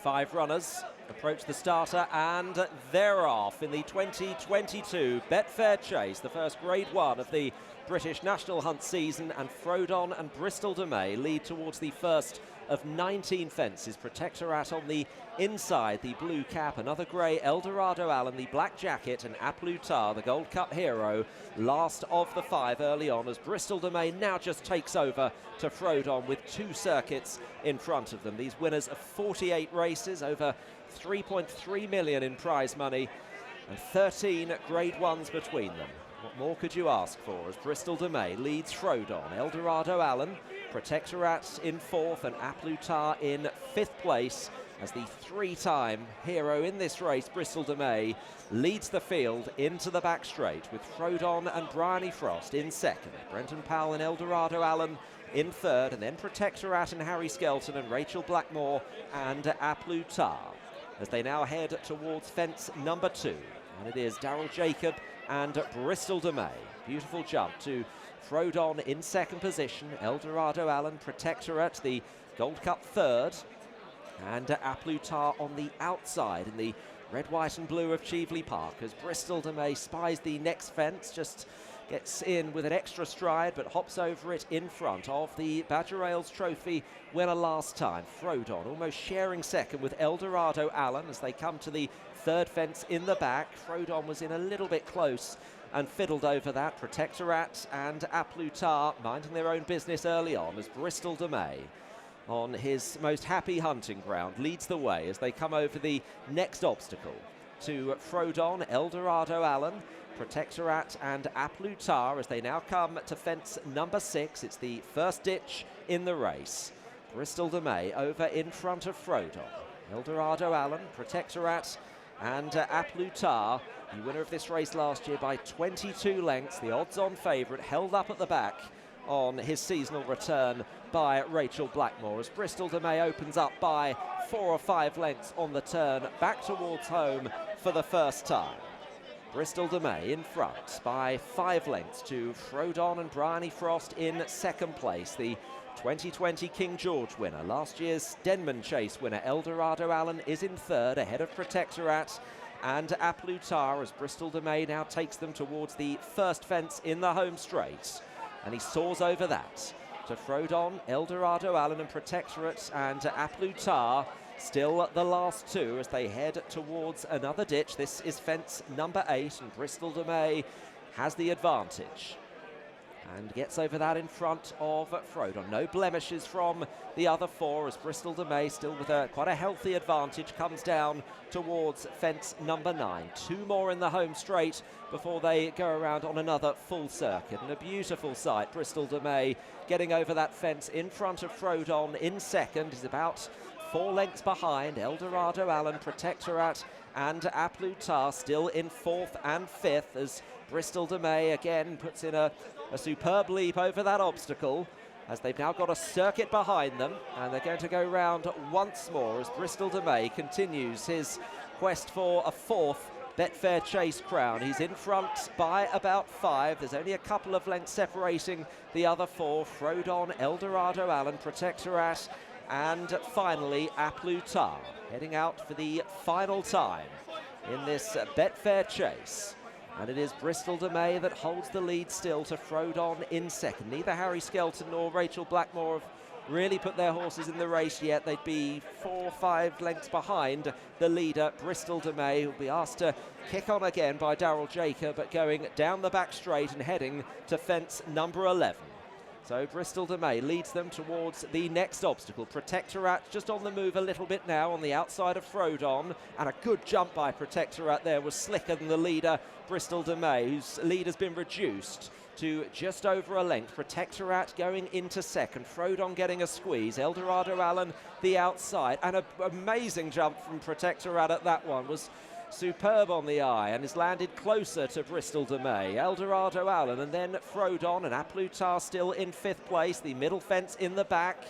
5 runners approach the starter, and they're off in the 2022 Betfair Chase, the first Grade 1 of the British National Hunt season, and Frodon and Bristol De Mai lead towards the first of 19 fences. Protektorat on the inside, the blue cap, another grey Eldorado Allen, the black jacket, and A Plus Tard, the Gold Cup hero, last of the 5 early on, as Bristol De Mai now just takes over to Frodon with 2 circuits in front of them. These winners of 48 races, over 3.3 million in prize money, and 13 Grade 1s between them. What more could you ask for as Bristol De Mai leads Frodon? Eldorado Allen, Protektorat in 4th, and A Plus Tard in 5th place, as the 3-time hero in this race, Bristol De Mai, leads the field into the back straight, with Frodon and Bryony Frost in 2nd, Brenton Powell and Eldorado Allen in 3rd, and then Protektorat and Harry Skelton and Rachel Blackmore and A Plus Tard, as they now head towards fence number 2. And it is Daryl Jacob and Bristol De Mai. Beautiful jump to Frodon in 2nd position, Eldorado Allen, Protektorat, the Gold Cup 3rd, and A Plus Tard on the outside in the red, white and blue of Cheveley Park, as Bristol De Mai spies the next fence, just gets in with an extra stride but hops over it in front of the Badger Ales Trophy winner last time. Frodon almost sharing 2nd with Eldorado Allen as they come to the 3rd fence in the back. Frodon was in a little bit close and fiddled over that. Protektorat and A Plus Tard minding their own business early on, as Bristol De Mai, on his most happy hunting ground, leads the way as they come over the next obstacle to Frodon, Eldorado Allen, Protektorat and A Plus Tard, as they now come to fence number 6. It's the first ditch in the race. Bristol De Mai over in front of Frodon. Eldorado Allen, Protektorat and A Plus Tard, the winner of this race last year by 22 lengths, the odds-on favourite, held up at the back on his seasonal return by Rachel Blackmore, as Bristol De Mai opens up by 4 or 5 lengths on the turn back towards home for the first time. Bristol De Mai in front by 5 lengths to Frodon and Bryony Frost in 2nd place. The 2020 King George winner, last year's Denman Chase winner, Eldorado Allen, is in 3rd, ahead of Protektorat and A Plus Tard, as Bristol De Mai now takes them towards the 1st fence in the home straight. And he soars over that to Frodon, Eldorado Allen and Protektorat, and A Plus Tard still the last 2 as they head towards another ditch. This is fence number 8, and Bristol De Mai has the advantage and gets over that in front of Frodon. No blemishes from the other 4, as Bristol De Mai, still with quite a healthy advantage, comes down towards fence number 9. 2 more in the home straight before they go around on another full circuit. And a beautiful sight, Bristol De Mai getting over that fence in front of Frodon in 2nd. Is about 4 lengths behind Eldorado Allen, Protektorat and A Plus Tard still in 4th and 5th, as Bristol De Mai again puts in a superb leap over that obstacle, as they've now got a circuit behind them, and they're going to go round once more as Bristol De Mai continues his quest for a 4th Betfair Chase crown. He's in front by about 5. There's only a couple of lengths separating the other 4. Frodon, Eldorado Allen, Protektorat and finally A Plus Tard, heading out for the final time in this Betfair Chase. And it is Bristol De Mai that holds the lead still to Frodon in 2nd. Neither Harry Skelton nor Rachel Blackmore have really put their horses in the race yet. They'd be 4 or 5 lengths behind the leader, Bristol De Mai, who'll be asked to kick on again by Daryl Jacob, but going down the back straight and heading to fence number 11. So Bristol De Mai leads them towards the next obstacle. Protektorat just on the move a little bit now on the outside of Frodon, and a good jump by Protektorat there was slicker than the leader, Bristol De Mai, whose lead has been reduced to just over a length. Protektorat going into 2nd, Frodon getting a squeeze, Eldorado Allen the outside, and an amazing jump from Protektorat at that one. Was superb on the eye and has landed closer to Bristol De Mai. Eldorado Allen and then Frodon, and A Plus Tard still in 5th place, the middle fence in the back.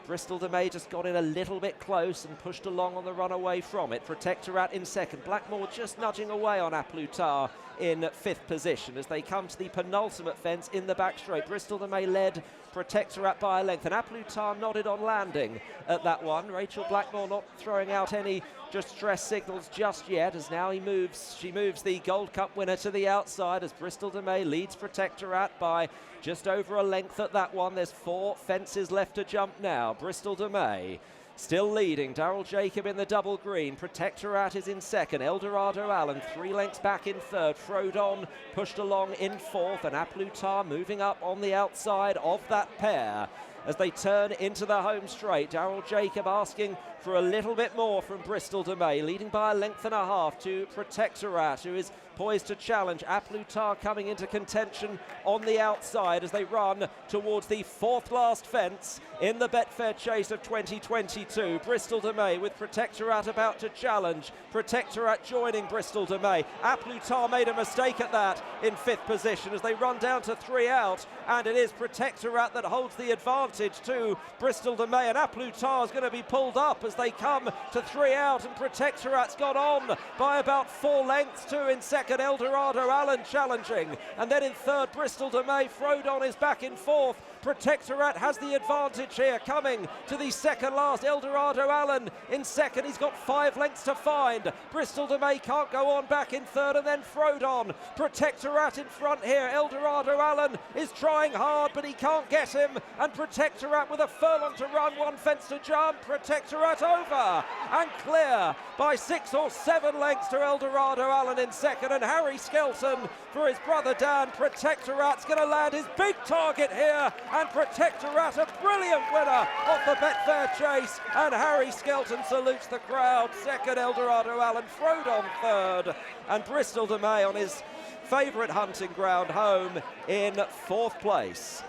Bristol De Mai just got in a little bit close and pushed along on the run away from it. Protektorat in 2nd. Blackmore just nudging away on A Plus Tard in 5th position as they come to the penultimate fence in the back straight. Bristol De Mai led Protektorat by a length, and Aplutar nodded on landing at that one. Rachel Blackmore not throwing out any stress signals just yet, as now she moves the Gold Cup winner to the outside as Bristol De Mai leads Protektorat by just over a length at that one. There's 4 fences left to jump now. Bristol De Mai still leading. Daryl Jacob in the double green. Protektorat is in second. Eldorado Allen 3 lengths back in third. Frodon pushed along in fourth, and Aplutar moving up on the outside of that pair as they turn into the home straight. Daryl Jacob asking for a little bit more from Bristol De Mai, leading by a length and a half to Protektorat, who is poised to challenge. Aplutar coming into contention on the outside as they run towards the 4th last fence in the Betfair Chase of 2022. Bristol De Mai with Protektorat about to challenge. Protektorat joining Bristol De Mai. Aplutar made a mistake at that in 5th position as they run down to 3 out, and it is Protektorat that holds the advantage to Bristol De Mai, and Aplutar is going to be pulled up as they come to 3 out, and Protektorat's got on by about 4 lengths. 2 in second, Eldorado Allen challenging, and then in third Bristol De Mai. Frodon is back in 4th. Protektorat has the advantage here, coming to the second last. Eldorado Allen in second. He's got 5 lengths to find. Bristol De Mai can't go on, back in third, and then Frodon. Protektorat in front here. Eldorado Allen is trying hard, but he can't get him, and Protektorat with a furlong to run, 1 fence to jump. Protektorat over and clear by 6 or 7 lengths to Eldorado Allen in second, and Harry Skelton for his brother Dan. Protektorat's going to land his big target here, and Protektorat a brilliant winner of the Betfair Chase, and Harry Skelton salutes the crowd. Second, Eldorado Allen. Frodon third, and Bristol De Mai on his favourite hunting ground home in 4th place.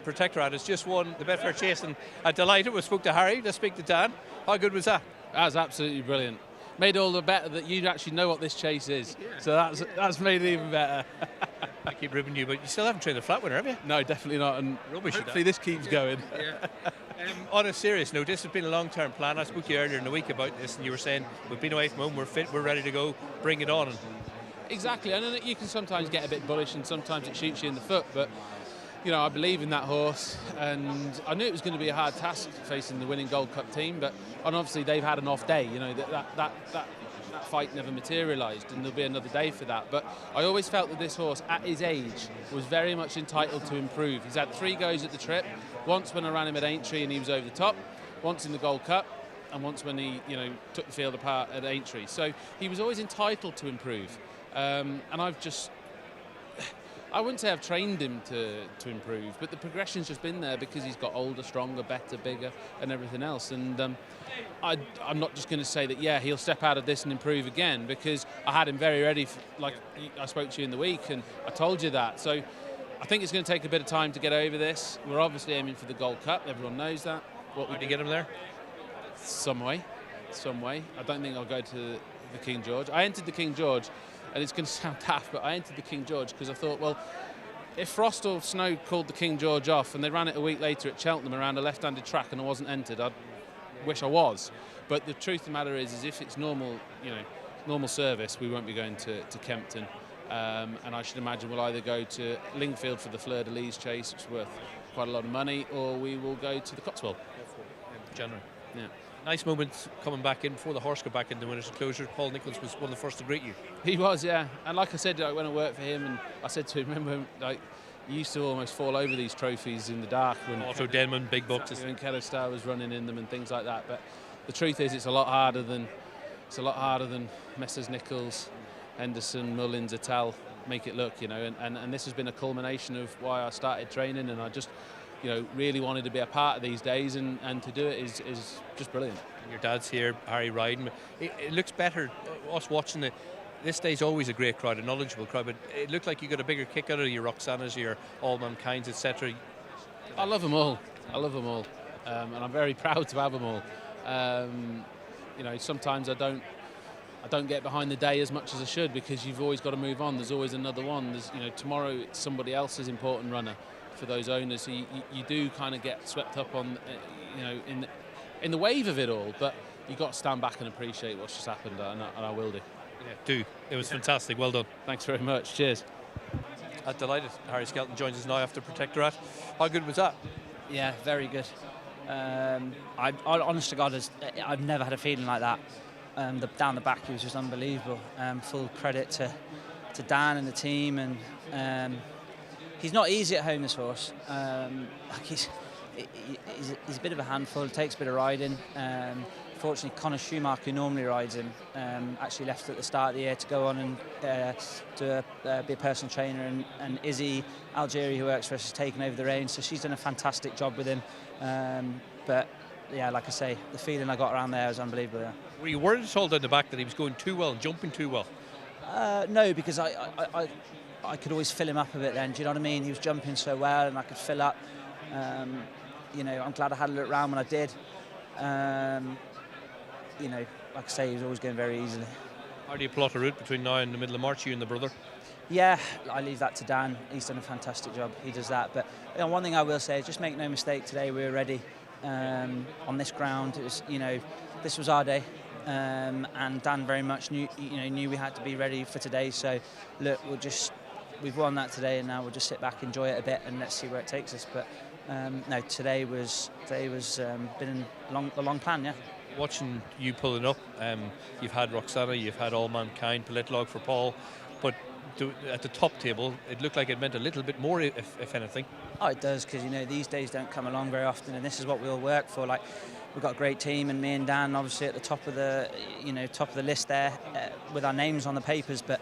Protektorat has just won the Betfair Chase, and delighted. We spoke to Harry. Let's speak to Dan. How good was that? That was absolutely brilliant. Made all the better that you actually know what this chase is. Yeah. So that's made it even better. I keep ribbing you, but you still haven't trained a flat winner, have you? No, definitely not. And hopefully this keeps going. Yeah. On a serious note, this has been a long-term plan. I spoke to you earlier in the week about this, and you were saying we've been away from home, we're fit, we're ready to go, bring it on. Exactly. I know that you can sometimes get a bit bullish, and sometimes it shoots you in the foot, but you know, I believe in that horse, and I knew it was going to be a hard task facing the winning Gold Cup team, and obviously they've had an off day. You know, that fight never materialised, and there'll be another day for that. But I always felt that this horse, at his age, was very much entitled to improve. He's had 3 goes at the trip. Once when I ran him at Aintree and he was over the top, once in the Gold Cup, and once when he, you know, took the field apart at Aintree. So he was always entitled to improve, and I wouldn't say I've trained him to improve, but the progression's just been there because he's got older, stronger, better, bigger, and everything else. And I'm not just going to say that, yeah, he'll step out of this and improve again, because I had him very ready, like I spoke to you in the week, and I told you that. So I think it's going to take a bit of time to get over this. We're obviously aiming for the Gold Cup. Everyone knows that. What would you get him there? Some way. I don't think I'll go to the King George. I entered the King George, and it's going to sound daft, but I entered the King George because I thought, well, if frost or snow called the King George off and they ran it a week later at Cheltenham around a left-handed track and I wasn't entered, I'd wish I was. But the truth of the matter is if it's normal, you know, normal service, we won't be going to Kempton. And I should imagine we'll either go to Lingfield for the Fleur de Lis chase, which is worth quite a lot of money, or we will go to the Cotswold. January. Yeah. Nice moment coming back in before the horse got back in the winner's enclosure. Paul Nichols was one of the first to greet you. He was, yeah. And like I said, like, when I worked for him, and I said to him, remember, like, you used to almost fall over these trophies in the dark when Otto Denman, big bucks, when Kedestar was running in them and things like that. But the truth is, it's a lot harder than Messrs Nichols, Henderson, Mullins, Attell make it look, you know. And this has been a culmination of why I started training, and I just, you know, really wanted to be a part of these days, and to do it is just brilliant. Your dad's here, Harry riding. It looks better, us watching it. This day's always a great crowd, a knowledgeable crowd, but it looked like you got a bigger kick out of your Roxanas, your All Mankind's, etc. I love them all. And I'm very proud to have them all. You know, sometimes I don't get behind the day as much as I should, because you've always got to move on. There's always another one. There's, you know, tomorrow it's somebody else's important runner for those owners. So you do kind of get swept up on, you know, in the wave of it all. But you've got to stand back and appreciate what's just happened, and I will do. Yeah, do. It was fantastic. Well done. Thanks very much. Cheers. Delighted. Harry Skelton joins us now after Protektorat. How good was that? Yeah, very good. I honest to God, I've never had a feeling like that. Down the back, he was just unbelievable. Full credit to Dan and the team, and he's not easy at home, this horse. He's a bit of a handful. It takes a bit of riding. Fortunately, Conor Schumacher, who normally rides him, actually left at the start of the year to go on and be a personal trainer, and Izzy Algeri, who works for us, has taken over the reins, so she's done a fantastic job with him. But yeah, like I say, the feeling I got around there was unbelievable. Yeah. Were you worried at all down the back that he was going too well and jumping too well? No, because I could always fill him up a bit then, do you know what I mean? He was jumping so well and I could fill up. You know, I'm glad I had a look round when I did. You know, like I say, he was always going very easily. How do you plot a route between now and the middle of March, you and the brother? Yeah, I leave that to Dan. He's done a fantastic job. He does that. But you know, one thing I will say is just make no mistake, today we were ready on this ground. It was, you know, this was our day. And Dan very much knew we had to be ready for today. So look, we've won that today, and now we'll just sit back, enjoy it a bit, and let's see where it takes us. But no, today was been a long plan, yeah. Watching you pulling up, you've had Roxana, you've had All Mankind, Politlog for Paul, but at the top table, it looked like it meant a little bit more, if anything. Oh, it does, because you know these days don't come along very often, and this is what we all work for. Like, we've got a great team, and me and Dan obviously at the top of the list there with our names on the papers. But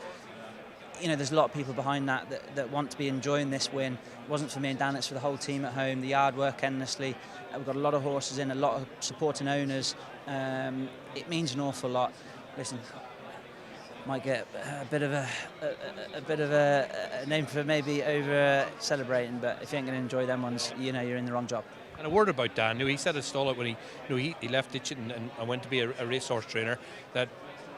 you know, there's a lot of people behind that want to be enjoying this win. It wasn't for me and Dan; it's for the whole team at home. The yard work endlessly. We've got a lot of horses in, a lot of supporting owners. It means an awful lot. Listen, might get a bit of a name for maybe over celebrating, but if you ain't going to enjoy them ones, you know you're in the wrong job. And a word about Dan. He said his stall out when he left Ditchin and went to be a racehorse trainer, that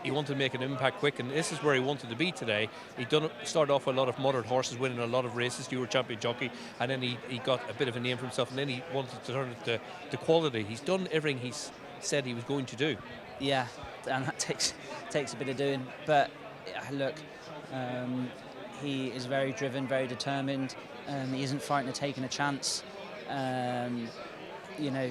he wanted to make an impact quick, and this is where he wanted to be today. He started off with a lot of modern horses, winning a lot of races. You were champion jockey, and then he got a bit of a name for himself, and then he wanted to turn it to quality. He's done everything he's said he was going to do. Yeah, and that takes a bit of doing. But look, he is very driven, very determined. He isn't frightened of taking a chance. You know,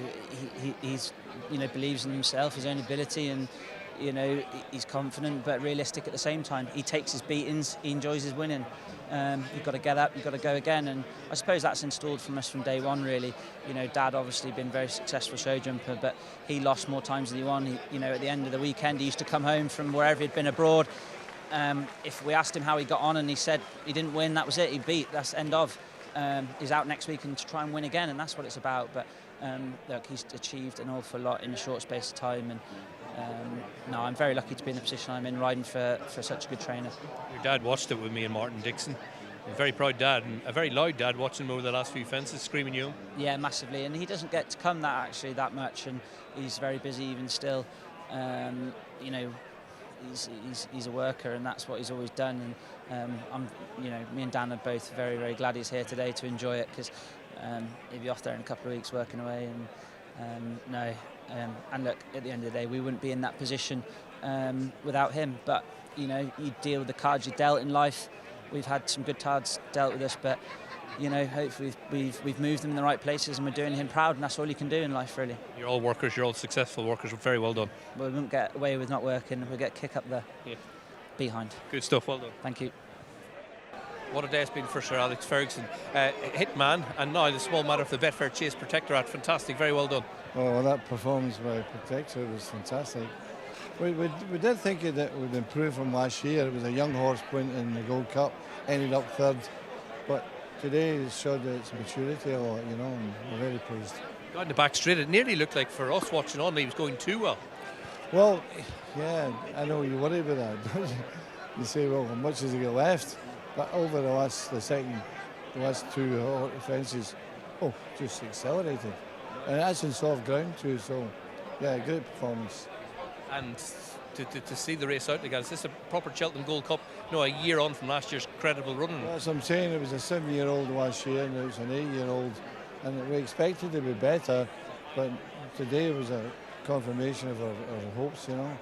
he's believes in himself, his own ability, and you know, he's confident but realistic at the same time. He takes his beatings, he enjoys his winning. You've got to get up, you've got to go again, and I suppose that's installed from us from day one, really. You know, Dad obviously been a very successful show jumper, but he lost more times than he won. You know, at the end of the weekend, he used to come home from wherever he'd been abroad. If we asked him how he got on and he said he didn't win, that was it, he beat, that's end of. He's out next week and to try and win again, and that's what it's about. But look, he's achieved an awful lot in a short space of time, and no, I'm very lucky to be in the position I'm in, riding for such a good trainer. Your dad watched it with me and Martin Dixon. A very proud dad, and a very loud dad, watching him over the last few fences, screaming you. Yeah, massively, and he doesn't get to come that much, and he's very busy even still. You know, he's a worker, and that's what he's always done. And me and Dan are both very, very glad he's here today to enjoy it, because he'll be off there in a couple of weeks working away. And and look, at the end of the day, we wouldn't be in that position without him. But you know, you deal with the cards you're dealt in life. We've had some good cards dealt with us, but you know, hopefully we've moved them in the right places, and we're doing him proud, and that's all you can do in life, really. You're all workers, you're all successful workers. Very well done. Well, we won't get away with not working. We'll get kick up the behind. Good stuff. Well done. Thank you. What a day it's been for Sir Alex Ferguson. Hitman, and now the small matter of the Betfair Chase Protektorat. Fantastic. Very well done. Oh, well, that performance by Protektorat was fantastic. We did think that would improve from last year. It was a young horse point in the Gold Cup, ended up third. But today it showed its maturity a lot, you know, and we're very pleased. Got in the back straight. It nearly looked like, for us watching on, he was going too well. Well, yeah, I know you worry about that. You say, well, how much has he got left? But over the last two fences, just accelerated. And that's in soft ground too, so Yeah, great performance. And to see the race out again, is this a proper Cheltenham Gold Cup? You know, a year on from last year's credible running. Well, that's what I'm saying. It was a 7-year-old last year, and it was an 8-year-old, and we expected to be better, but today was a confirmation of our hopes, you know.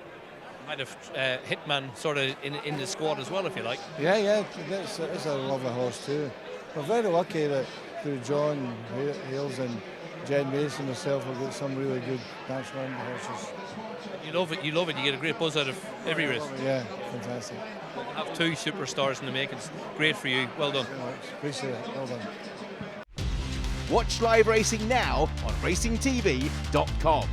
Might have Hitman sort of in the squad as well, if you like. Yeah, it's a lovely horse too. We're very lucky that through John Hales and Jed Mason myself, we've got some really good national horses. You love it. You get a great buzz out of every race. Yeah, fantastic. Have 2 superstars in the making. It's great for you. Well done. Appreciate it. Well done. Watch live racing now on racingtv.com.